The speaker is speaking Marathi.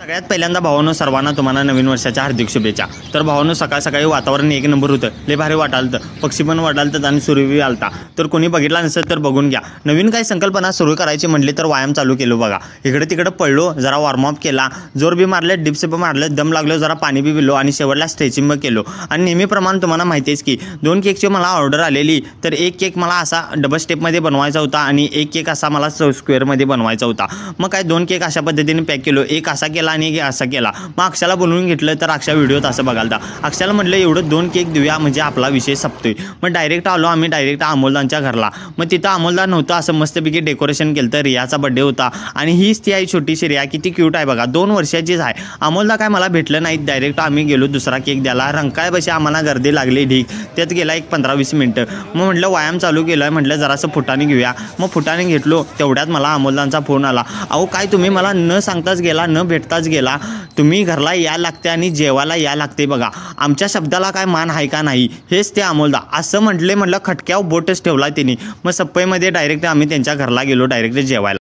सगळ्यात पहिल्यांदा भावांनो सर्वांना तुम्हाला नवीन वर्षाच्या हार्दिक शुभेच्छा। तर भावांनो सकाळ सकाळी वातावरण एक नंबर होतं, लय भारी वाटालतं, पक्षी पण वाटालतं आणि सूर्यबी आलता। तर कोणी बघितला नसेल तर बघून घ्या। नवीन काही संकल्पना सुरू करायची म्हटली तर व्यायाम चालू केलो बघा। इकडे तिकडे पडलो, जरा वॉर्मअप केला, जोर बी मारले, डिप्स बी मारले, दम लागलो, जरा पाणी बी पिलो आणि शेवटला स्ट्रेचिंग बी केलो। आणि नेहमीप्रमाणे तुम्हाला माहिती आहेच की 2 केकची मला ऑर्डर आलेली, तर एक केक मला असा डबल स्टेपमध्ये बनवायचा होता आणि एक केक असा मला स्क्वेअरमध्ये बनवायचा होता। मग काय 2 केक अशा पद्धतीने पॅक केलो, एक असा केला आणि एक असा केला। मग अक्षाला बोलवून घेतलं, तर अक्षा व्हिडिओत असं बघालता। अक्षाला म्हटलं एवढं 2 केक देऊया म्हणजे आपला विषय संपतोय। मग डायरेक्ट आलो आम्ही डायरेक्ट अमोलदांच्या घरला। मग तिथं अमोलदा नव्हतं, असं मस्तपैकी डेकोरेशन केलं, तर रियाचा बर्थडे होता आणि हीच ती आहे छोटीशी रिया, किती क्यूट आहे बघा, 2 वर्षाचीच आहे। अमोलदा काय मला भेटलं नाही, डायरेक्ट आम्ही गेलो दुसरा केक द्यायला। रंकाळ्यापाशी आम्हाला गर्दी लागली ढीक, त्यात गेला एक 15-20 मिनिटं। मग म्हटलं व्यायाम चालू केलं, म्हटलं जरासं फुटाने घेऊया। मग फुटाने घेतलो, तेवढ्यात मला अमोलदांचा फोन आला। अहो काय तुम्ही मला न सांगताच गेला, न भेटताच गेला, तुम्ही घरला या लागते आणि जेवायला या लागते बघा, आमच्या शब्दाला काय मान आहे का नाही, हेच ते अमोलदा असं म्हटलं खटक्यावर बोटच ठेवला त्यांनी। मग सप्पईमध्ये डायरेक्ट आम्ही त्यांच्या घरला गेलो डायरेक्ट जेवायला।